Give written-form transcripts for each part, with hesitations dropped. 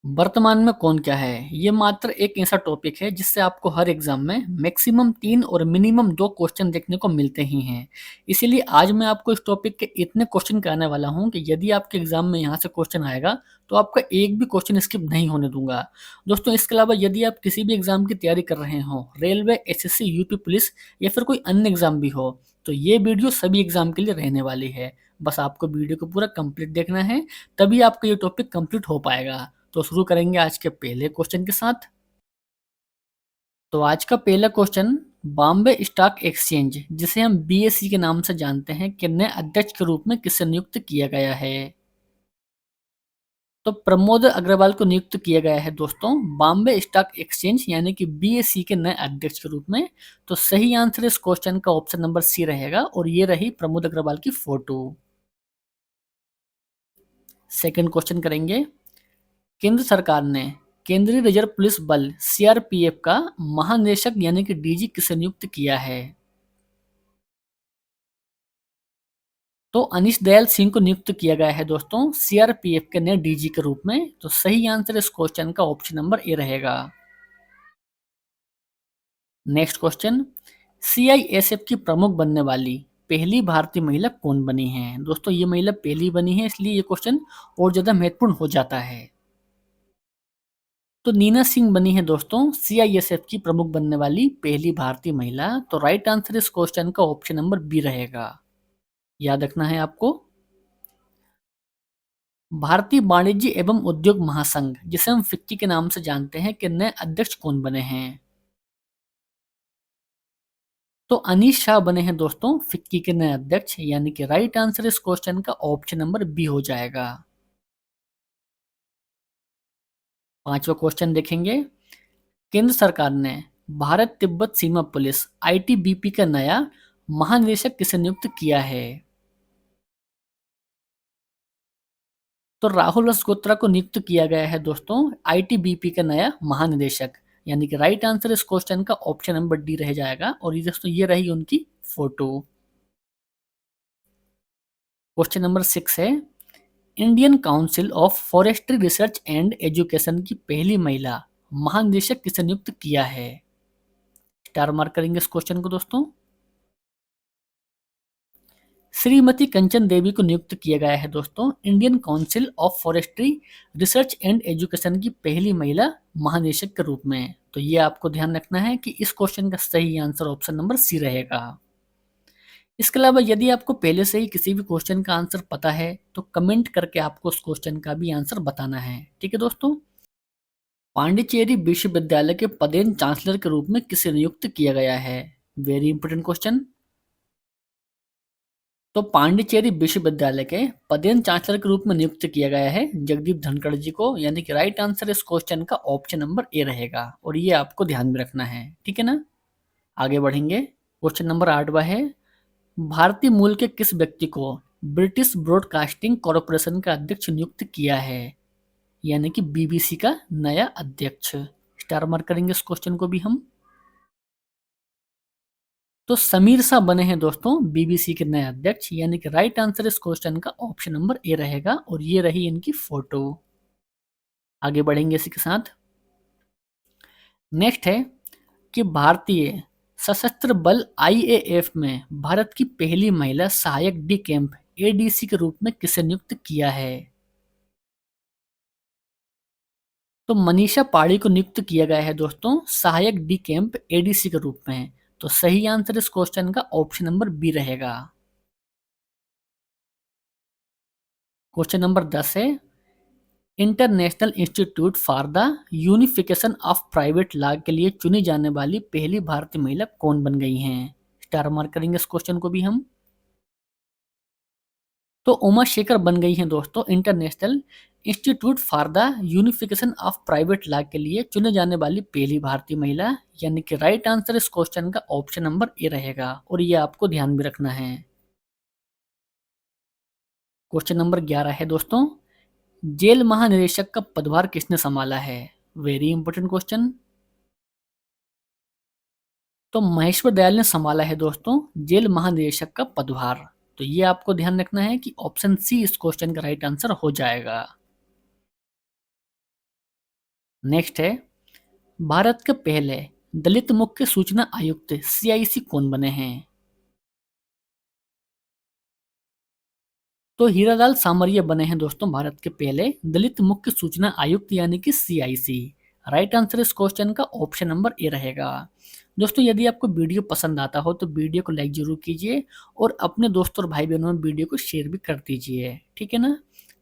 वर्तमान में कौन क्या है? ये मात्र एक ऐसा टॉपिक है जिससे आपको हर एग्जाम में मैक्सिमम 3 और मिनिमम 2 क्वेश्चन देखने को मिलते ही हैं। इसीलिए आज मैं आपको इस टॉपिक के इतने क्वेश्चन कराने वाला हूँ कि यदि आपके एग्जाम में यहाँ से क्वेश्चन आएगा तो आपका एक भी क्वेश्चन स्किप नहीं होने दूंगा। दोस्तों, इसके अलावा यदि आप किसी भी एग्जाम की तैयारी कर रहे हो, रेलवे, एसएससी, यूपी पुलिस या फिर कोई अन्य एग्जाम भी हो, तो ये वीडियो सभी एग्जाम के लिए रहने वाली है। बस आपको वीडियो को पूरा कंप्लीट देखना है, तभी आपका ये टॉपिक कंप्लीट हो पाएगा। तो शुरू करेंगे आज के पहले क्वेश्चन के साथ। तो आज का पहला क्वेश्चन, बॉम्बे स्टॉक एक्सचेंज जिसे हम बीएसई के नाम से जानते हैं के नए अध्यक्ष के रूप में किसे नियुक्त किया गया है? तो प्रमोद अग्रवाल को नियुक्त किया गया है दोस्तों, बॉम्बे स्टॉक एक्सचेंज यानी कि बीएसई के नए अध्यक्ष के रूप में। तो सही आंसर इस क्वेश्चन का ऑप्शन नंबर सी रहेगा और ये रही प्रमोद अग्रवाल की फोटो। सेकंड क्वेश्चन करेंगे। केंद्र सरकार ने केंद्रीय रिजर्व पुलिस बल सीआरपीएफ का महानिदेशक यानी कि डीजी किसे नियुक्त किया है? तो अनीश दयाल सिंह को नियुक्त किया गया है दोस्तों, सीआरपीएफ के नए डीजी के रूप में। तो सही आंसर इस क्वेश्चन का ऑप्शन नंबर ए रहेगा। नेक्स्ट क्वेश्चन, सीआईएसएफ की प्रमुख बनने वाली पहली भारतीय महिला कौन बनी है? दोस्तों, ये महिला पहली बनी है, इसलिए ये क्वेश्चन और ज्यादा महत्वपूर्ण हो जाता है। तो नीना सिंह बनी है दोस्तों सीआईएसएफ की प्रमुख बनने वाली पहली भारतीय महिला। तो राइट आंसर इस क्वेश्चन का ऑप्शन नंबर बी रहेगा। याद रखना है आपको। भारतीय वाणिज्य एवं उद्योग महासंघ जिसे हम फिक्की के नाम से जानते हैं के नए अध्यक्ष कौन बने हैं? तो अनीश शाह बने हैं दोस्तों फिक्की के नए अध्यक्ष, यानी कि राइट आंसर इस क्वेश्चन का ऑप्शन नंबर बी हो जाएगा। पांचवा क्वेश्चन देखेंगे। केंद्र सरकार ने भारत तिब्बत सीमा पुलिस आईटीबीपी का नया महानिदेशक किसे नियुक्त किया है? तो राहुल रसगोत्रा को नियुक्त किया गया है दोस्तों आईटीबीपी का नया महानिदेशक, यानी कि राइट आंसर इस क्वेश्चन का ऑप्शन नंबर डी रह जाएगा और ये दोस्तों ये रही उनकी फोटो। क्वेश्चन नंबर 6 है, Indian council of forestry research and education की पहली महिला महानिदेशक किसे नियुक्त किया है? स्टार मार्क करेंगे इस क्वेश्चन को दोस्तों। श्रीमती कंचन देवी को नियुक्त किया गया है दोस्तों Indian council of forestry research and education की पहली महिला महानिदेशक के रूप में। तो ये आपको ध्यान रखना है कि इस क्वेश्चन का सही आंसर ऑप्शन नंबर सी रहेगा। इसके अलावा यदि आपको पहले से ही किसी भी क्वेश्चन का आंसर पता है तो कमेंट करके आपको उस क्वेश्चन का भी आंसर बताना है, ठीक है दोस्तों। पांडिचेरी विश्वविद्यालय के पदेन चांसलर के रूप में किसे नियुक्त किया गया है? Very important question. तो पांडिचेरी विश्वविद्यालय के पदेन चांसलर के रूप में नियुक्त किया गया है जगदीप धनखड़ जी को, यानी कि राइट आंसर इस क्वेश्चन का ऑप्शन नंबर ए रहेगा और ये आपको ध्यान में रखना है, ठीक है ना। आगे बढ़ेंगे। क्वेश्चन नंबर 8वां है, भारतीय मूल के किस व्यक्ति को ब्रिटिश ब्रॉडकास्टिंग कॉरपोरेशन का अध्यक्ष नियुक्त किया है, यानी कि बीबीसी का नया अध्यक्ष? स्टार मार्क करेंगे इस क्वेश्चन को भी हम। तो समीर शाह बने हैं दोस्तों बीबीसी के नए अध्यक्ष, यानी कि राइट आंसर इस क्वेश्चन का ऑप्शन नंबर ए रहेगा और ये रही इनकी फोटो। आगे बढ़ेंगे इसी के साथ। नेक्स्ट है कि भारतीय सशस्त्र बल आईएएफ में भारत की पहली महिला सहायक डी कैंप एडीसी के रूप में किसे नियुक्त किया है? तो मनीषा पाड़ी को नियुक्त किया गया है दोस्तों सहायक डी कैंप एडीसी के रूप में। तो सही आंसर इस क्वेश्चन का ऑप्शन नंबर बी रहेगा। क्वेश्चन नंबर 10 है, international institute for the unification of private law के लिए चुनी जाने वाली पहली भारतीय महिला कौन बन गई हैं? स्टार मार्क करेंगे इस क्वेश्चन को भी हम। तो उमा शेखर बन गई हैं दोस्तों international institute for the unification of private law के लिए चुने जाने वाली पहली भारतीय महिला, यानी कि राइट आंसर इस क्वेश्चन का ऑप्शन नंबर ए रहेगा और ये आपको ध्यान में रखना है। क्वेश्चन नंबर 11 है दोस्तों, जेल महानिदेशक का पदभार किसने संभाला है? Very important question. तो महेश्वर दयाल ने संभाला है दोस्तों जेल महानिदेशक का पदभार। तो ये आपको ध्यान रखना है कि ऑप्शन सी इस क्वेश्चन का राइट आंसर हो जाएगा। नेक्स्ट है, भारत के पहले दलित मुख्य सूचना आयुक्त CIC कौन बने हैं? तो हीरालाल सामरिया बने हैं दोस्तों भारत के पहले दलित मुख्य सूचना आयुक्त यानी कि CIC। राइट आंसर इस क्वेश्चन का ऑप्शन नंबर ए रहेगा। दोस्तों यदि आपको वीडियो पसंद आता हो तो वीडियो को लाइक जरूर कीजिए और अपने दोस्तों और भाई बहनों में वीडियो को शेयर भी कर दीजिए, ठीक है ना।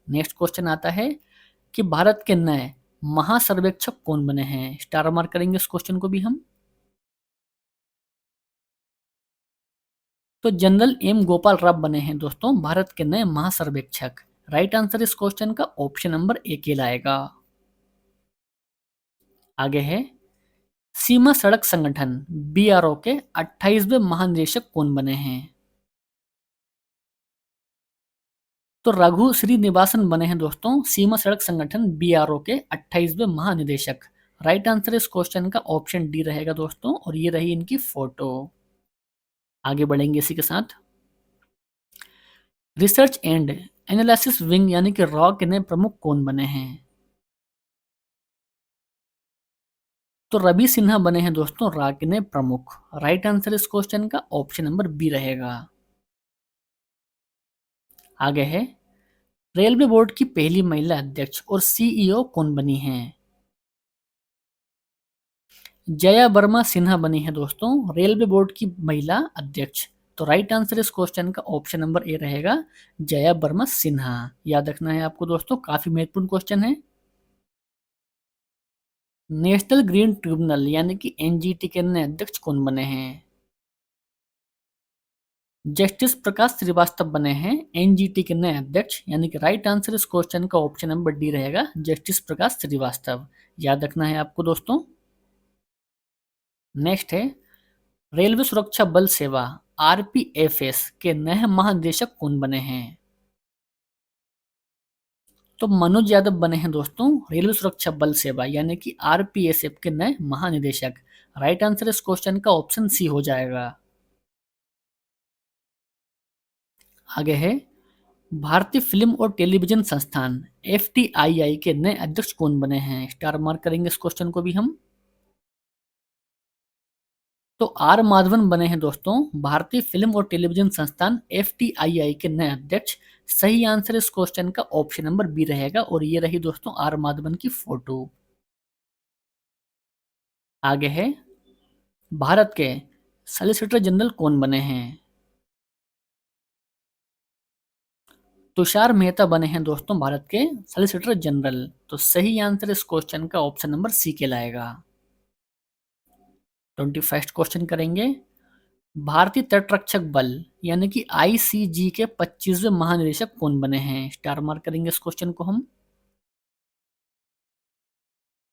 नेक्स्ट क्वेश्चन आता है कि भारत के नए महासर्वेक्षक कौन बने हैं? स्टार मार्क करेंगे इस क्वेश्चन को भी हम। तो जनरल एम गोपाल राव बने हैं दोस्तों भारत के नए महासर्वेक्षक। राइट आंसर इस क्वेश्चन का ऑप्शन नंबर ए कहलाएगा। आगे है, सीमा सड़क संगठन BRO के 28वें महानिदेशक कौन बने हैं? तो रघु श्रीनिवासन बने हैं दोस्तों सीमा सड़क संगठन BRO के 28वें महानिदेशक। राइट आंसर इस क्वेश्चन का ऑप्शन डी रहेगा दोस्तों, और ये रही इनकी फोटो। आगे बढ़ेंगे इसी के साथ। रिसर्च एंड एनालिसिस विंग यानी कि रॉ के नए प्रमुख कौन बने हैं? तो रवि सिन्हा बने हैं दोस्तों रॉ के नए प्रमुख। राइट आंसर इस क्वेश्चन का ऑप्शन नंबर बी रहेगा। आगे है, रेलवे बोर्ड की पहली महिला अध्यक्ष और CEO कौन बनी हैं? जया वर्मा सिन्हा बनी है दोस्तों रेलवे बोर्ड की महिला अध्यक्ष। तो राइट आंसर इस क्वेश्चन का ऑप्शन नंबर ए रहेगा, जया वर्मा सिन्हा। याद रखना है आपको दोस्तों, काफी महत्वपूर्ण क्वेश्चन है। नेशनल ग्रीन ट्रिब्यूनल यानी कि NGT के नए अध्यक्ष कौन बने हैं? जस्टिस प्रकाश श्रीवास्तव बने हैं NGT के नए अध्यक्ष, यानी कि राइट आंसर इस क्वेश्चन का ऑप्शन नंबर डी रहेगा, जस्टिस प्रकाश श्रीवास्तव। याद रखना है आपको दोस्तों। नेक्स्ट है, रेलवे सुरक्षा बल सेवा RPFS के नए महानिदेशक कौन बने हैं? तो मनोज यादव बने हैं दोस्तों रेलवे सुरक्षा बल सेवा यानी कि RPSF के नए महानिदेशक। राइट आंसर इस क्वेश्चन का ऑप्शन सी हो जाएगा। आगे है, भारतीय फिल्म और टेलीविजन संस्थान FTII के नए अध्यक्ष कौन बने हैं? स्टार मार्क करेंगे इस क्वेश्चन को भी हम। तो आर माधवन बने हैं दोस्तों भारतीय फिल्म और टेलीविजन संस्थान FTII के नए अध्यक्ष। सही आंसर इस क्वेश्चन का ऑप्शन नंबर बी रहेगा, और ये रही दोस्तों आर माधवन की फोटो। आगे है, भारत के सॉलिसिटर जनरल कौन बने हैं? तुषार मेहता बने हैं दोस्तों भारत के सॉलिसिटर जनरल। तो सही आंसर इस क्वेश्चन का ऑप्शन नंबर सी कहलाएगा। 21st क्वेश्चन करेंगे, भारतीय तटरक्षक बल यानी कि ICG के 25वें महानिदेशक कौन बने हैं? स्टार मार्क करेंगे इस क्वेश्चन को हम।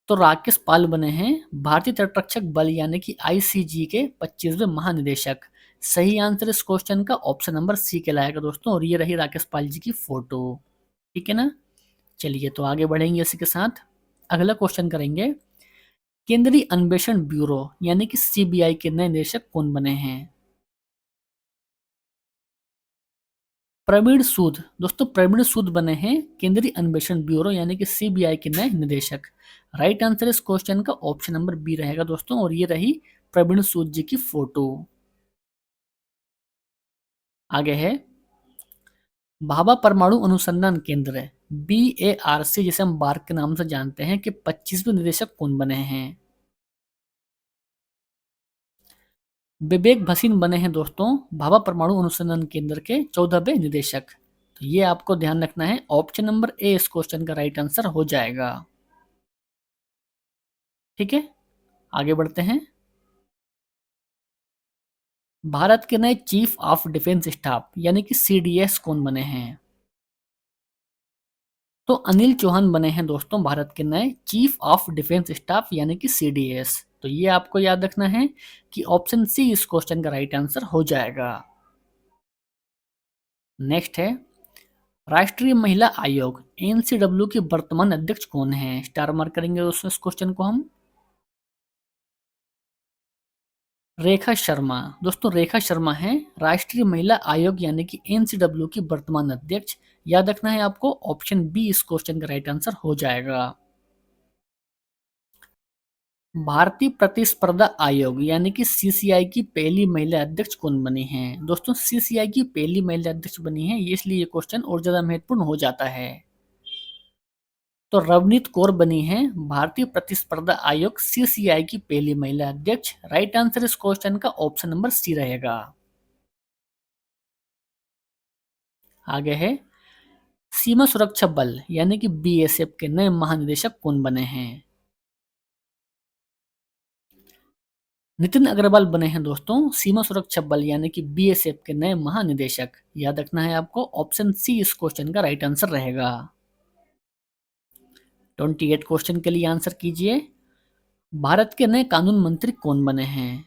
तो राकेश पाल बने हैं भारतीय तटरक्षक बल यानी कि ICG के 25वें महानिदेशक। सही आंसर इस क्वेश्चन का ऑप्शन नंबर सी कहलाएगा दोस्तों, और ये रही राकेश पाल जी की फोटो। ठीक है ना। चलिए तो आगे बढ़ेंगे इसी के साथ। अगला क्वेश्चन करेंगे, केंद्रीय अन्वेषण ब्यूरो यानी कि CBI के नए निदेशक कौन बने हैं? प्रवीण सूद दोस्तों प्रवीण सूद बने हैं केंद्रीय अन्वेषण ब्यूरो यानी कि CBI के नए निदेशक। राइट आंसर इस क्वेश्चन का ऑप्शन नंबर बी रहेगा दोस्तों, और ये रही प्रवीण सूद जी की फोटो। आगे है, भाभा परमाणु अनुसंधान केंद्र BARC जिसे हम बार्क के नाम से जानते हैं कि 25वें निदेशक कौन बने हैं? विवेक भसीन बने हैं दोस्तों भाभा परमाणु अनुसंधान केंद्र के 14वें निदेशक। तो ये आपको ध्यान रखना है, ऑप्शन नंबर ए इस क्वेश्चन का राइट आंसर हो जाएगा। ठीक है, आगे बढ़ते हैं। भारत के नए चीफ ऑफ डिफेंस स्टाफ यानी कि CDS कौन बने हैं? तो अनिल चौहान बने हैं दोस्तों भारत के नए चीफ ऑफ डिफेंस स्टाफ यानी कि CDS। तो ये आपको याद रखना है कि ऑप्शन सी इस क्वेश्चन का राइट आंसर हो जाएगा। नेक्स्ट है, राष्ट्रीय महिला आयोग NCW की वर्तमान अध्यक्ष कौन है? स्टार मार्क करेंगे दोस्तों इस क्वेश्चन को हम। रेखा शर्मा दोस्तों रेखा शर्मा है राष्ट्रीय महिला आयोग यानी कि NCW की वर्तमान अध्यक्ष। याद रखना है आपको, ऑप्शन बी इस क्वेश्चन का राइट आंसर हो जाएगा। भारतीय प्रतिस्पर्धा आयोग यानी कि सीसीआई की पहली महिला अध्यक्ष कौन बनी हैं? दोस्तों सीसीआई की पहली महिला अध्यक्ष बनी है, इसलिए ये क्वेश्चन और ज्यादा महत्वपूर्ण हो जाता है। तो रवनीत कौर बनी है भारतीय प्रतिस्पर्धा आयोग सीसीआई की पहली महिला अध्यक्ष। राइट आंसर इस क्वेश्चन का ऑप्शन नंबर सी रहेगा। आगे है सीमा सुरक्षा बल यानी कि बीएसएफ के नए महानिदेशक कौन बने हैं? नितिन अग्रवाल बने हैं दोस्तों सीमा सुरक्षा बल यानी कि बीएसएफ के नए महानिदेशक। याद रखना है आपको, ऑप्शन सी इस क्वेश्चन का राइट आंसर रहेगा। 28 क्वेश्चन के लिए आंसर कीजिए। भारत के नए कानून मंत्री कौन बने हैं?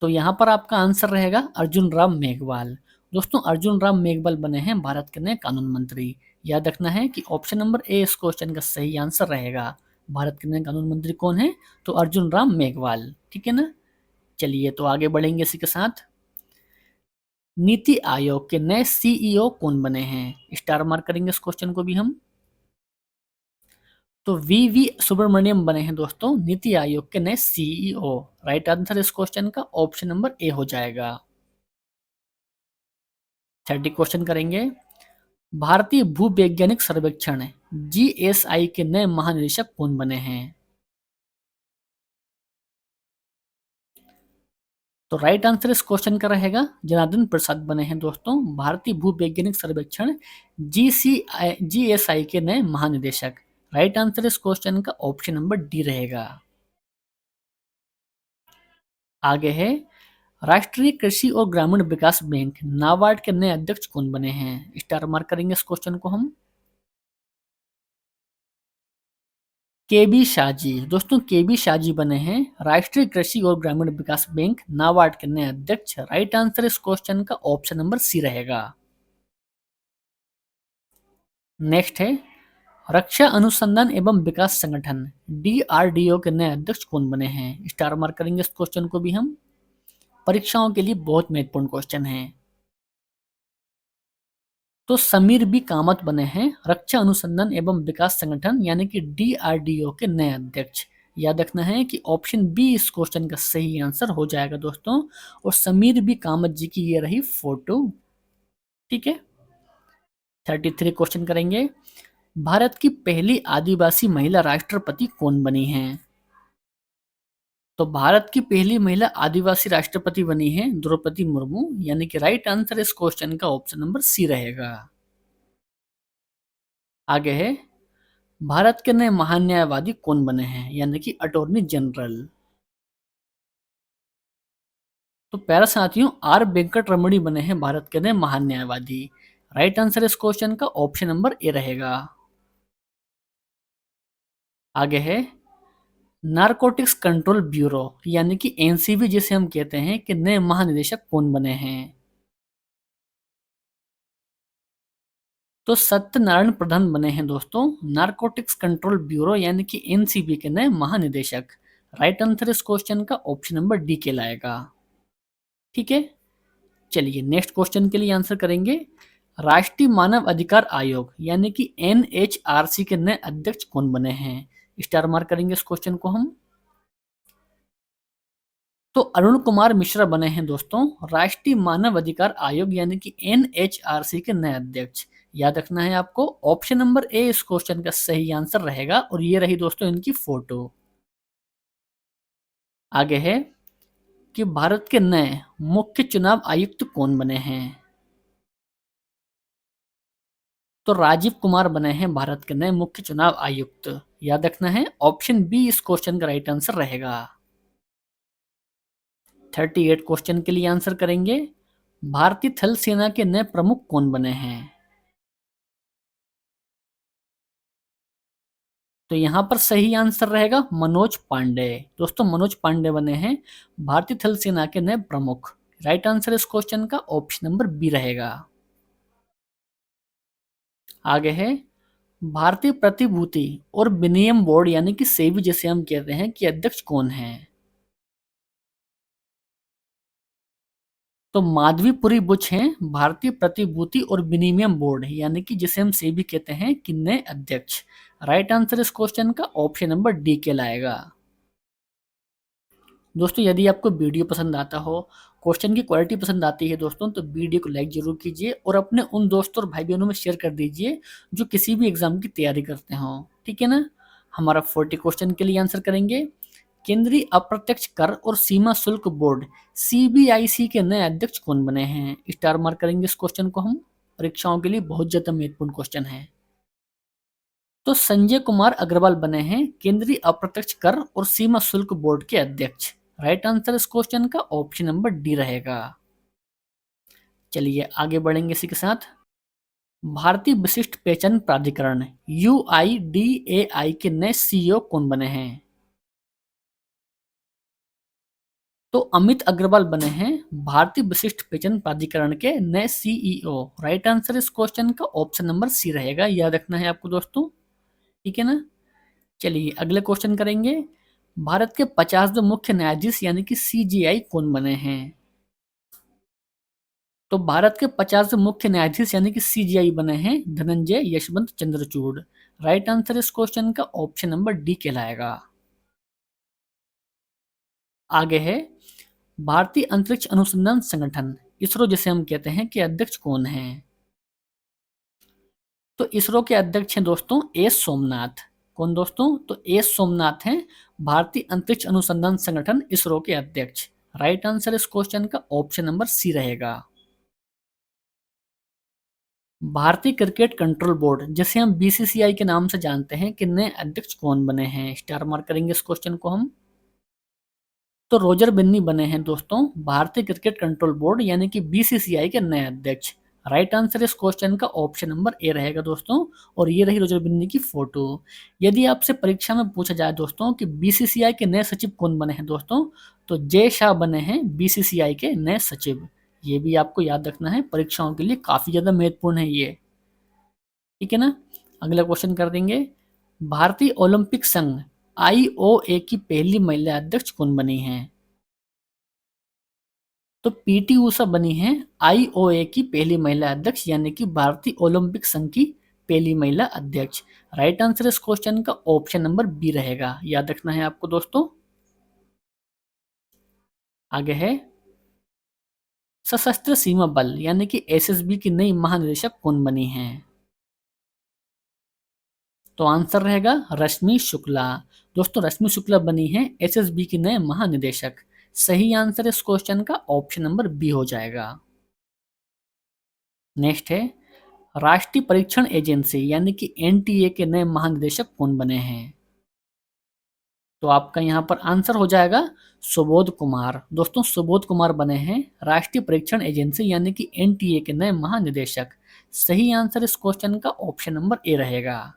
तो यहाँ पर आपका आंसर रहेगा अर्जुन राम मेघवाल। दोस्तों अर्जुन राम मेघवाल बने हैं भारत के नए कानून मंत्री। याद रखना है कि ऑप्शन नंबर ए इस क्वेश्चन का सही आंसर रहेगा। भारत के नए कानून मंत्री कौन है? तो अर्जुन राम मेघवाल। ठीक है ना। चलिए तो आगे बढ़ेंगे इसी के साथ। नीति आयोग के नए सीईओ कौन बने हैं? स्टार मार्क करेंगे इस क्वेश्चन को भी हम। तो वी सुब्रमण्यम बने हैं दोस्तों नीति आयोग के नए सीईओ। राइट आंसर इस क्वेश्चन का ऑप्शन नंबर ए हो जाएगा। 30 क्वेश्चन करेंगे। भारतीय भूवैज्ञानिक सर्वेक्षण जीएसआई के नए महानिदेशक कौन बने हैं? तो राइट आंसर इस क्वेश्चन का रहेगा जनार्दन प्रसाद बने हैं दोस्तों भारतीय भूवैज्ञानिक सर्वेक्षण जीएसआई के नए महानिदेशक। राइट आंसर इस क्वेश्चन का ऑप्शन नंबर डी रहेगा। आगे है राष्ट्रीय कृषि और ग्रामीण विकास बैंक नाबार्ड के नए अध्यक्ष कौन बने हैं? स्टार मार्क करेंगे इस क्वेश्चन को हम। केबी शाहजी। दोस्तों केबी शाहजी बने हैं राष्ट्रीय कृषि और ग्रामीण विकास बैंक नाबार्ड के नए अध्यक्ष। राइट आंसर इस क्वेश्चन का ऑप्शन नंबर सी रहेगा। नेक्स्ट है रक्षा अनुसंधान एवं विकास संगठन डीआरडीओ के नए अध्यक्ष कौन बने हैं? स्टार मार्क करेंगे इस क्वेश्चन को भी हम। परीक्षाओं के लिए बहुत महत्वपूर्ण क्वेश्चन है। तो समीर बी कामत बने हैं रक्षा अनुसंधान एवं विकास संगठन यानी कि डीआरडीओ के नए अध्यक्ष। याद रखना है कि ऑप्शन बी इस क्वेश्चन का सही आंसर हो जाएगा दोस्तों। और समीर बी कामत जी की ये रही फोटो। ठीक है। 33 क्वेश्चन करेंगे। भारत की पहली आदिवासी महिला राष्ट्रपति कौन बनी है? तो भारत की पहली महिला आदिवासी राष्ट्रपति बनी है द्रौपदी मुर्मू यानी कि राइट आंसर इस क्वेश्चन का ऑप्शन नंबर सी रहेगा। आगे है भारत के नए महान्यायवादी कौन बने हैं यानी कि अटॉर्नी जनरल। तो प्यारे साथियों आर वेंकट रमणी बने हैं भारत के नए महान्यायवादी। राइट आंसर इस क्वेश्चन का ऑप्शन नंबर ए रहेगा। आगे है नारकोटिक्स कंट्रोल ब्यूरो यानी कि एनसीबी जिसे हम कहते हैं कि नए महानिदेशक कौन बने हैं? तो सत्यनारायण प्रधान बने हैं दोस्तों नारकोटिक्स कंट्रोल ब्यूरो यानी कि एनसीबी के नए महानिदेशक। राइट आंसर इस क्वेश्चन का ऑप्शन नंबर डी कहलाएगा। ठीक है। चलिए नेक्स्ट क्वेश्चन के लिए आंसर करेंगे। राष्ट्रीय मानव अधिकार आयोग यानी कि एनएचआरसी के नए अध्यक्ष कौन बने हैं? स्टार मार्क करेंगे इस क्वेश्चन को हम। तो अरुण कुमार मिश्रा बने हैं दोस्तों राष्ट्रीय मानव अधिकार आयोग यानी कि एनएचआरसी के नए अध्यक्ष। याद रखना है आपको ऑप्शन नंबर ए इस क्वेश्चन का सही आंसर रहेगा। और ये रही दोस्तों इनकी फोटो। आगे है कि भारत के नए मुख्य चुनाव आयुक्त कौन बने हैं? तो राजीव कुमार बने हैं भारत के नए मुख्य चुनाव आयुक्त। याद रखना है ऑप्शन बी इस क्वेश्चन का राइट आंसर रहेगा। 38 क्वेश्चन के लिए आंसर करेंगे। भारतीय थल सेना के नए प्रमुख कौन बने हैं? तो यहां पर सही आंसर रहेगा मनोज पांडे। दोस्तों मनोज पांडे बने हैं भारतीय थल सेना के नए प्रमुख। राइट आंसर इस क्वेश्चन का ऑप्शन नंबर बी रहेगा। आगे है भारतीय प्रतिभूति और विनिमय बोर्ड यानी कि सेबी जिसे हम कहते हैं कि अध्यक्ष कौन है? तो माधवीपुरी बुच हैं भारतीय प्रतिभूति और विनिमय बोर्ड, यानी कि जिसे हम सेबी कहते हैं, कि नए अध्यक्ष। राइट आंसर इस क्वेश्चन का ऑप्शन नंबर डी कहलाएगा। दोस्तों यदि आपको वीडियो पसंद आता हो, क्वेश्चन की क्वालिटी पसंद आती है दोस्तों, तो वीडियो को लाइक जरूर कीजिए और अपने उन दोस्तों और भाई बहनों में शेयर कर दीजिए जो किसी भी एग्जाम की तैयारी करते हों, ठीक है ना। हमारा 40 क्वेश्चन के लिए आंसर करेंगे। केंद्रीय अप्रत्यक्ष कर और सीमा शुल्क बोर्ड सीबीआईसी के नए अध्यक्ष कौन बने हैं? स्टार मार्क करेंगे इस क्वेश्चन को हम, परीक्षाओं के लिए बहुत ज्यादा महत्वपूर्ण क्वेश्चन है। तो संजय कुमार अग्रवाल बने हैं केंद्रीय अप्रत्यक्ष कर और सीमा शुल्क बोर्ड के अध्यक्ष। राइट आंसर इस क्वेश्चन का ऑप्शन नंबर डी रहेगा। चलिए आगे बढ़ेंगे इसी के साथ। भारतीय विशिष्ट पहचान प्राधिकरण यूआईडीएआई के नए सीईओ कौन बने हैं? तो अमित अग्रवाल बने हैं भारतीय विशिष्ट पहचान प्राधिकरण के नए सीईओ। राइट आंसर इस क्वेश्चन का ऑप्शन नंबर सी रहेगा, याद रखना है आपको दोस्तों, ठीक है ना। चलिए अगले क्वेश्चन करेंगे। भारत के 50वें मुख्य न्यायाधीश यानी कि सीजेआई कौन बने हैं? तो भारत के 50वें मुख्य न्यायाधीश यानी कि सीजेआई बने हैं धनंजय यशवंत चंद्रचूड़। राइट आंसर इस क्वेश्चन का ऑप्शन नंबर डी कहलाएगा। आगे है भारतीय अंतरिक्ष अनुसंधान संगठन इसरो जिसे हम कहते हैं, कि अध्यक्ष कौन है? तो इसरो के अध्यक्ष हैं दोस्तों एस सोमनाथ। कौन दोस्तों? तो एस सोमनाथ हैं भारतीय अंतरिक्ष अनुसंधान संगठन इसरो के अध्यक्ष। राइट आंसर इस क्वेश्चन का ऑप्शन नंबर सी रहेगा। भारतीय क्रिकेट कंट्रोल बोर्ड जिसे हम बीसीसीआई के नाम से जानते हैं, कि नए अध्यक्ष कौन बने हैं? स्टार मार्क करेंगे इस क्वेश्चन को हम। तो रोजर बिन्नी बने हैं दोस्तों भारतीय क्रिकेट कंट्रोल बोर्ड यानी कि बीसीसीआई के नए अध्यक्ष। राइट आंसर इस क्वेश्चन का ऑप्शन नंबर ए रहेगा दोस्तों। और ये रही रोजर बिन्नी की फोटो। यदि आपसे परीक्षा में पूछा जाए दोस्तों कि बीसीसीआई के नए सचिव कौन बने हैं दोस्तों, तो जय शाह बने हैं बीसीसीआई के नए सचिव। ये भी आपको याद रखना है, परीक्षाओं के लिए काफी ज्यादा महत्वपूर्ण है ये, ठीक है ना। अगला क्वेश्चन कर देंगे। भारतीय ओलंपिक संघ आईओए की पहली महिला अध्यक्ष कौन बनी हैं? तो पीटी ऊषा बनी हैं आईओए की पहली महिला अध्यक्ष यानी कि भारतीय ओलंपिक संघ की पहली महिला अध्यक्ष। राइट आंसर इस क्वेश्चन का ऑप्शन नंबर बी रहेगा, याद रखना है आपको दोस्तों। आगे है सशस्त्र सीमा बल यानी कि एसएसबी की नई महानिदेशक कौन बनी हैं? तो आंसर रहेगा रश्मि शुक्ला। दोस्तों रश्मि शुक्ला बनी है एसएसबी की नए महानिदेशक। सही आंसर इस क्वेश्चन का ऑप्शन नंबर बी हो जाएगा। नेक्स्ट है राष्ट्रीय परीक्षण एजेंसी यानी कि एनटीए के नए महानिदेशक कौन बने हैं? तो आपका यहाँ पर आंसर हो जाएगा सुबोध कुमार। दोस्तों सुबोध कुमार बने हैं राष्ट्रीय परीक्षण एजेंसी यानी कि एनटीए के नए महानिदेशक। सही आंसर इस क्वेश्चन का ऑप्शन नंबर ए रहेगा,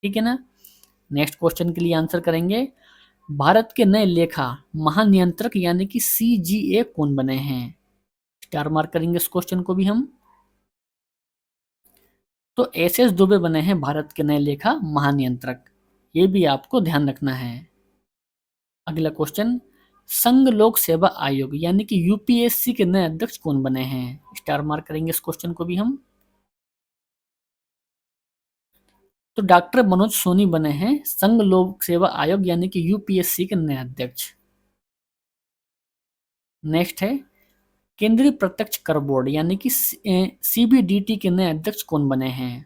ठीक है ना। नेक्स्ट क्वेश्चन के लिए आंसर करेंगे। भारत के नए लेखा महानियंत्रक यानी कि सीजीए कौन बने हैं? स्टार मार्क करेंगे इस क्वेश्चन को भी हम। तो एसएस दुबे बने हैं भारत के नए लेखा महानियंत्रक। ये भी आपको ध्यान रखना है। अगला क्वेश्चन संघ लोक सेवा आयोग यानी कि यूपीएससी के नए अध्यक्ष कौन बने हैं? स्टार मार्क करेंगे इस क्वेश्चन को भी हम। तो डॉक्टर मनोज सोनी बने हैं संघ लोक सेवा आयोग यानी कि यूपीएससी के नए अध्यक्ष। नेक्स्ट है केंद्रीय प्रत्यक्ष कर बोर्ड यानी कि सीबीडीटी के नए अध्यक्ष कौन बने हैं?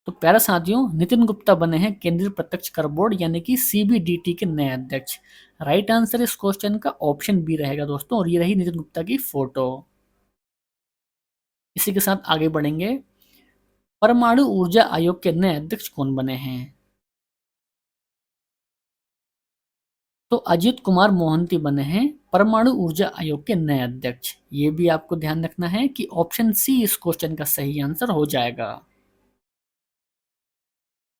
तो प्यारे साथियों नितिन गुप्ता बने हैं केंद्रीय प्रत्यक्ष कर बोर्ड यानी कि सीबीडीटी के नए अध्यक्ष। राइट आंसर इस क्वेश्चन का ऑप्शन बी रहेगा दोस्तों। और ये रही नितिन गुप्ता की फोटो। इसी के साथ आगे बढ़ेंगे। परमाणु ऊर्जा आयोग के नए अध्यक्ष कौन बने हैं? तो अजीत कुमार मोहंती बने हैं परमाणु ऊर्जा आयोग के नए अध्यक्ष। ये भी आपको ध्यान रखना है कि ऑप्शन सी इस क्वेश्चन का सही आंसर हो जाएगा।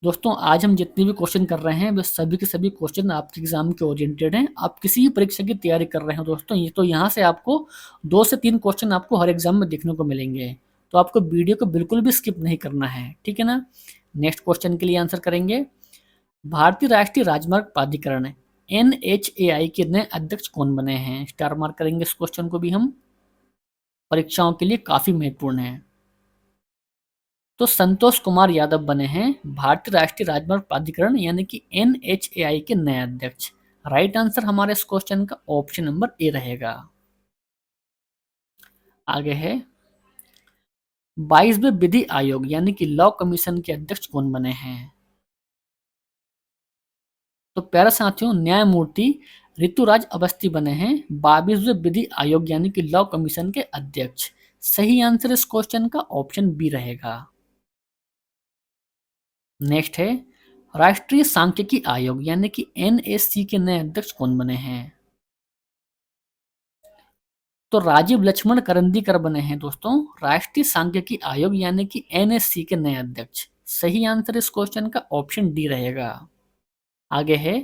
दोस्तों आज हम जितने भी क्वेश्चन कर रहे हैं वे सभी के सभी क्वेश्चन आपके एग्जाम के ओरिएंटेड हैं। आप किसी भी परीक्षा की तैयारी कर रहे हो दोस्तों, ये तो यहाँ से आपको 2 से 3 क्वेश्चन आपको हर एग्जाम में देखने को मिलेंगे। तो आपको वीडियो को बिल्कुल भी स्किप नहीं करना है, ठीक है ना। नेक्स्ट क्वेश्चन के लिए आंसर करेंगे। भारतीय राष्ट्रीय राजमार्ग प्राधिकरण NHAI के नए अध्यक्ष कौन बने हैं? स्टार मार्क करेंगे इस क्वेश्चन को भी हम, परीक्षाओं के लिए काफी महत्वपूर्ण है। तो संतोष कुमार यादव बने हैं भारतीय राष्ट्रीय राजमार्ग प्राधिकरण यानी कि NHAI के नए अध्यक्ष। राइट आंसर हमारे इस क्वेश्चन का ऑप्शन नंबर ए रहेगा। आगे है 22वें विधि आयोग यानी कि लॉ कमीशन के अध्यक्ष कौन बने हैं? तो प्यारे साथियों, न्यायमूर्ति ऋतुराज अवस्थी बने हैं 22वें विधि आयोग यानी कि लॉ कमीशन के अध्यक्ष। सही आंसर इस क्वेश्चन का ऑप्शन बी रहेगा। नेक्स्ट है राष्ट्रीय सांख्यिकी आयोग यानी कि NSC के नए अध्यक्ष कौन बने हैं? तो राजीव लक्ष्मण करंदीकर बने हैं दोस्तों राष्ट्रीय सांख्यिकी आयोग यानी कि NSC के नए अध्यक्ष। सही आंसर इस क्वेश्चन का ऑप्शन डी रहेगा। आगे है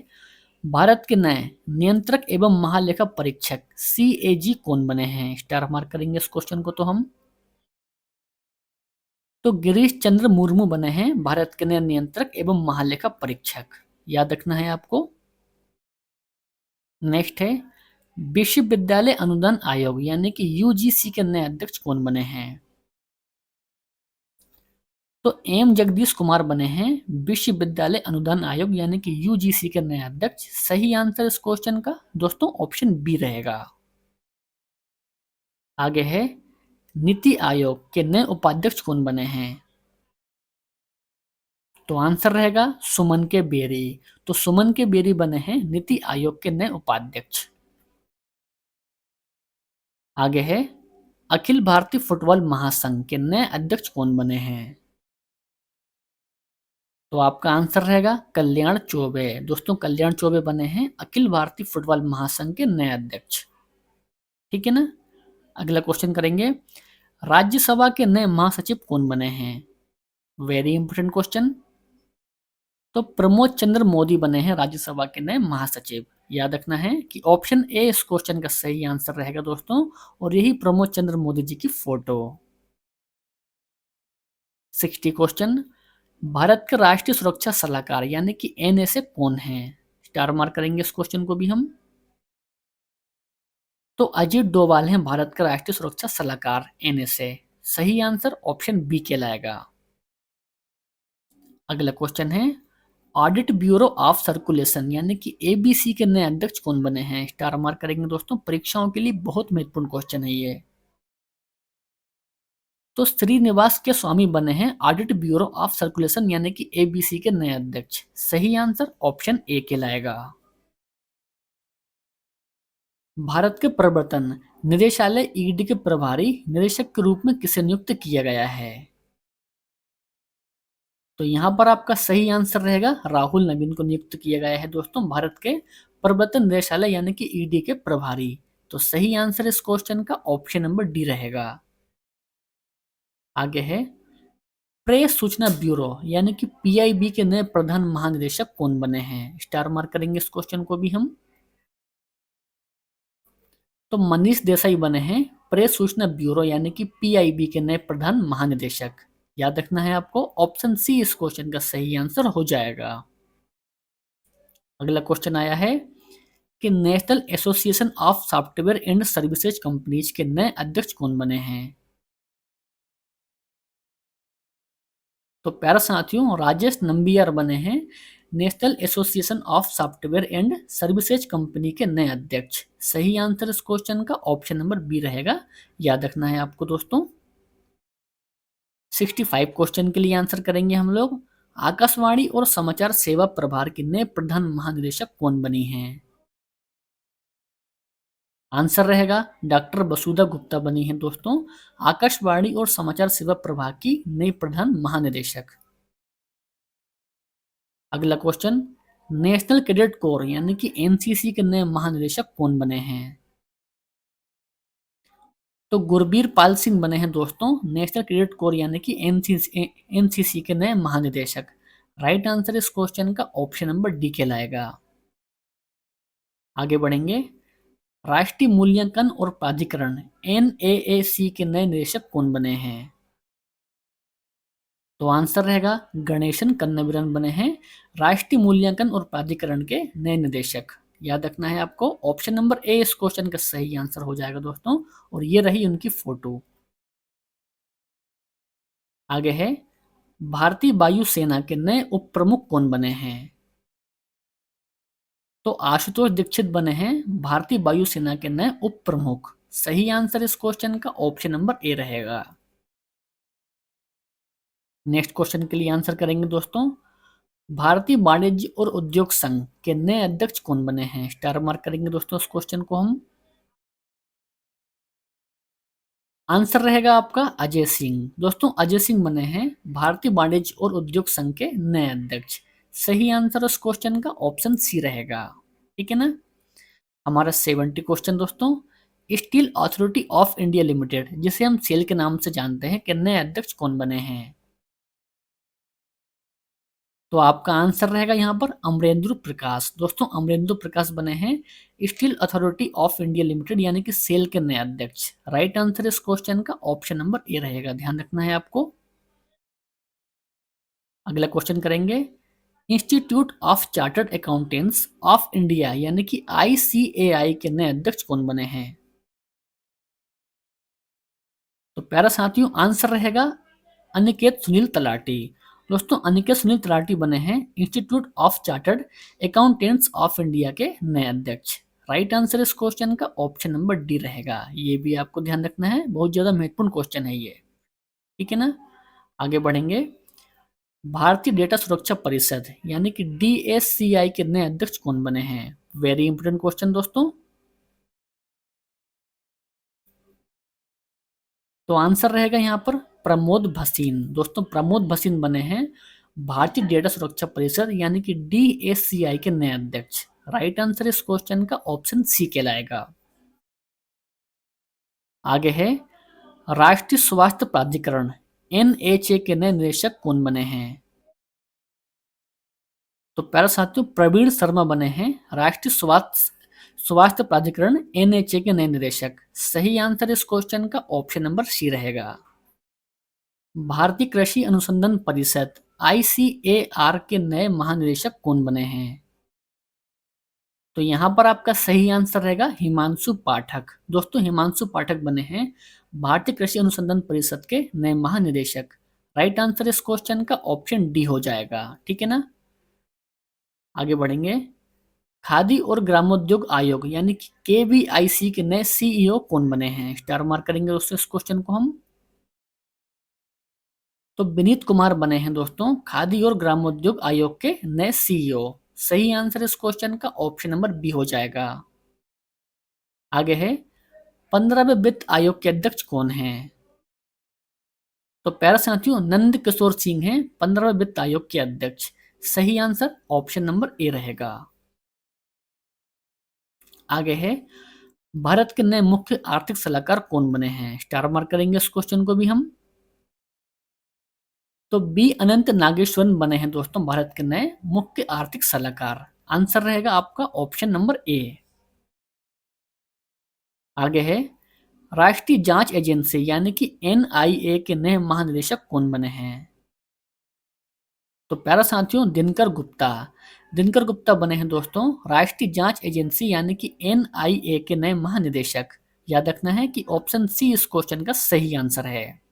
भारत के नए नियंत्रक एवं महालेखा परीक्षक CAG कौन बने हैं? स्टार मार्क करेंगे इस क्वेश्चन को तो हम। तो गिरीश चंद्र मुर्मू बने हैं भारत के नए नियंत्रक एवं महालेखा परीक्षक। याद रखना है आपको। नेक्स्ट है विश्वविद्यालय अनुदान आयोग यानी कि UGC के नए अध्यक्ष कौन बने हैं? तो M जगदीश कुमार बने हैं विश्वविद्यालय अनुदान आयोग यानी कि UGC के नए अध्यक्ष। सही आंसर इस क्वेश्चन का दोस्तों ऑप्शन बी रहेगा। आगे है नीति आयोग के नए उपाध्यक्ष कौन बने हैं? तो आंसर रहेगा सुमन के बेरी। तो सुमन के बेरी बने हैं नीति आयोग के नए उपाध्यक्ष। आगे है अखिल भारतीय फुटबॉल महासंघ के नए अध्यक्ष कौन बने हैं? तो आपका आंसर रहेगा कल्याण चौबे। दोस्तों कल्याण चौबे बने हैं अखिल भारतीय फुटबॉल महासंघ के नए अध्यक्ष। ठीक है ना। अगला क्वेश्चन करेंगे राज्यसभा के नए महासचिव कौन बने हैं? Very important question. तो प्रमोद चंद्र मोदी बने हैं राज्यसभा के नए महासचिव। याद रखना है कि ऑप्शन ए इस क्वेश्चन का सही आंसर रहेगा दोस्तों, और यही प्रमोद चंद्र मोदी जी की फोटो। 60 क्वेश्चन भारत के राष्ट्रीय सुरक्षा सलाहकार यानी कि NSA कौन है? स्टार मार्क करेंगे इस क्वेश्चन को भी हम। तो अजीत डोभाल हैं भारत के राष्ट्रीय सुरक्षा सलाहकार NSA। सही आंसर ऑप्शन बी कहलाएगा। अगला क्वेश्चन है ऑडिट ब्यूरो ऑफ सर्कुलेशन यानी कि ABC के नए अध्यक्ष कौन बने हैं? स्टार मार्क करेंगे दोस्तों, परीक्षाओं के लिए बहुत महत्वपूर्ण क्वेश्चन है ये। तो श्रीनिवास के स्वामी बने हैं ऑडिट ब्यूरो ऑफ सर्कुलेशन यानी कि ABC के नए अध्यक्ष। सही आंसर ऑप्शन ए कहलाएगा। भारत के प्रवर्तन निदेशालय ED के प्रभारी निदेशक के रूप में किसे नियुक्त किया गया है? तो यहाँ पर आपका सही आंसर रहेगा राहुल नवीन को नियुक्त किया गया है दोस्तों भारत के प्रवर्तन निदेशालय यानी कि ED के प्रभारी। तो सही आंसर इस क्वेश्चन का ऑप्शन नंबर डी रहेगा। आगे है प्रेस सूचना ब्यूरो यानी कि PIB के नए प्रधान महानिदेशक कौन बने हैं? स्टार मार्क करेंगे इस क्वेश्चन को भी हम। तो मनीष देसाई बने हैं प्रेस सूचना ब्यूरो यानी कि PIB के नए प्रधान महानिदेशक। याद रखना है आपको, ऑप्शन सी इस क्वेश्चन का सही आंसर हो जाएगा। अगला क्वेश्चन आया है कि national association of software and services companies के नए अध्यक्ष कौन बने हैं? तो प्यारे साथियों राजेश नंबियार बने हैं national association of software and services company के नए अध्यक्ष। सही आंसर इस क्वेश्चन का ऑप्शन नंबर बी रहेगा। याद रखना है आपको दोस्तों। 65 क्वेश्चन के लिए आंसर करेंगे हम लोग। आकाशवाणी और समाचार सेवा प्रभार के नए प्रधान महानिदेशक कौन बनी हैं? आंसर रहेगा डॉक्टर वसुधा गुप्ता बनी है दोस्तों आकाशवाणी और समाचार सेवा प्रभाग की नई प्रधान महानिदेशक। अगला क्वेश्चन नेशनल कैडेट कोर यानी कि NCC के नए महानिदेशक कौन बने हैं? तो गुरबीर पाल सिंह बने हैं दोस्तों नेशनल कैडेट कोर यानी कि NCC के नए महानिदेशक। राइट आंसर इस क्वेश्चन का ऑप्शन नंबर डी कहलाएगा। आगे बढ़ेंगे राष्ट्रीय मूल्यांकन और प्राधिकरण NAAC के नए निदेशक कौन बने हैं? तो आंसर रहेगा गणेशन कन्नवीरन बने हैं राष्ट्रीय मूल्यांकन और प्राधिकरण के नए निदेशक। याद रखना है आपको, ऑप्शन नंबर ए इस क्वेश्चन का सही आंसर हो जाएगा दोस्तों। और ये रही उनकी फोटो। आगे है, भारतीय वायुसेना के नए उप प्रमुख कौन बने हैं? तो आशुतोष दीक्षित बने हैं भारतीय वायुसेना के नए उप प्रमुख। सही आंसर इस क्वेश्चन का ऑप्शन नंबर ए रहेगा। नेक्स्ट क्वेश्चन के लिए आंसर करेंगे दोस्तों, भारतीय वाणिज्य और उद्योग संघ के नए अध्यक्ष कौन बने हैं? स्टार मार्क करेंगे दोस्तों इस क्वेश्चन को हम। आंसर रहेगा आपका अजय सिंह। दोस्तों अजय सिंह बने हैं भारतीय वाणिज्य और उद्योग संघ के नए अध्यक्ष। सही आंसर इस क्वेश्चन का ऑप्शन सी रहेगा। ठीक है ना। हमारा 70 क्वेश्चन दोस्तों, steel authority of India limited, जिसे हम सेल के नाम से जानते हैं, के नए अध्यक्ष कौन बने हैं? तो आपका आंसर रहेगा यहाँ पर अमरेंद्र प्रकाश। दोस्तों अमरेंद्र प्रकाश बने हैं steel authority of India limited यानी कि सेल के नए अध्यक्ष। राइट आंसर इस क्वेश्चन का ऑप्शन नंबर ए रहेगा, ध्यान रखना है आपको। अगला क्वेश्चन करेंगे, institute of chartered accountants of India यानी कि आईसीएआई के नए अध्यक्ष कौन बने हैं? तो प्यारा साथियों आंसर रहेगा अनिकेत सुनील तलाटी। दोस्तों अनिकेत सुनील तलाटी बने हैं institute of chartered accountants of India के नए अध्यक्ष। राइट आंसर इस क्वेश्चन का ऑप्शन नंबर डी रहेगा। ये भी आपको ध्यान रखना है, बहुत ज्यादा महत्वपूर्ण क्वेश्चन है ये। ठीक है ना। आगे बढ़ेंगे, भारतीय डेटा सुरक्षा परिषद यानी कि डीएससीआई के नए अध्यक्ष कौन बने हैं? वेरी इंपोर्टेंट क्वेश्चन दोस्तों। तो आंसर रहेगा यहाँ पर प्रमोद भसीन। दोस्तों प्रमोद भसीन बने हैं भारतीय डेटा सुरक्षा परिषद यानी कि डीएससीआई के नए अध्यक्ष। राइट आंसर इस क्वेश्चन का ऑप्शन सी कहलाएगा। आगे है, राष्ट्रीय स्वास्थ्य प्राधिकरण एनएचए के नए निदेशक कौन बने हैं? तो प्यारे साथियों प्रवीण शर्मा बने हैं राष्ट्रीय स्वास्थ्य प्राधिकरण एनएचए के नए निदेशक। सही आंसर इस क्वेश्चन का ऑप्शन नंबर सी रहेगा। भारतीय कृषि अनुसंधान परिषद आईसीएआर के नए महानिदेशक कौन बने हैं? तो यहाँ पर आपका सही आंसर रहेगा हिमांशु पाठक। दोस्तों हिमांशु पाठक बने हैं भारतीय कृषि अनुसंधान परिषद के नए महानिदेशक। राइट आंसर इस क्वेश्चन का ऑप्शन डी हो जाएगा। ठीक है ना। आगे बढ़ेंगे, खादी और ग्रामोद्योग आयोग यानी कि केवीआईसी के नए सीईओ कौन बने हैं? स्टार मार्क करेंगे दोस्तों इस क्वेश्चन को हम। तो विनीत कुमार बने हैं दोस्तों खादी और ग्रामोद्योग आयोग के नए सीईओ। सही आंसर इस क्वेश्चन का ऑप्शन नंबर बी हो जाएगा। आगे है, 15वें वित्त आयोग के अध्यक्ष कौन हैं? तो प्यारे साथियों नंद किशोर सिंह हैं 15वें वित्त आयोग के अध्यक्ष। सही आंसर ऑप्शन नंबर ए रहेगा। आगे है, भारत के नए मुख्य आर्थिक सलाहकार कौन बने हैं? स्टार मार्क करेंगे इस क्वेश्चन को भी हम। तो बी अनंत नागेश्वरन बने हैं दोस्तों भारत के नए मुख्य आर्थिक सलाहकार। आंसर रहेगा आपका ऑप्शन नंबर ए। आगे है, राष्ट्रीय जांच एजेंसी यानी कि एनआईए के नए महानिदेशक कौन बने हैं? तो प्यारा साथियों दिनकर गुप्ता बने हैं दोस्तों राष्ट्रीय जांच एजेंसी यानी कि एनआईए के नए महानिदेशक। याद रखना है कि ऑप्शन सी इस क्वेश्चन का सही आंसर है।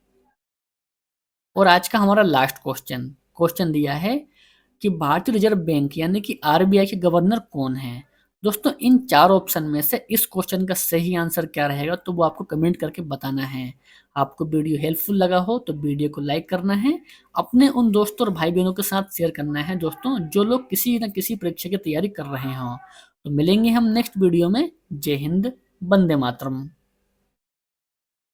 और आज का हमारा लास्ट क्वेश्चन दिया है कि भारतीय रिजर्व बैंक यानी कि आरबीआई के गवर्नर कौन हैं? दोस्तों इन चार ऑप्शन में से इस क्वेश्चन का सही आंसर क्या रहेगा तो वो आपको कमेंट करके बताना है। आपको वीडियो हेल्पफुल लगा हो तो वीडियो को लाइक करना है, अपने उन दोस्तों और भाई बहनों के साथ शेयर करना है दोस्तों जो लोग किसी न किसी परीक्षा की तैयारी कर रहे हों। तो मिलेंगे हम नेक्स्ट वीडियो में। जय हिंद, वंदे मातरम।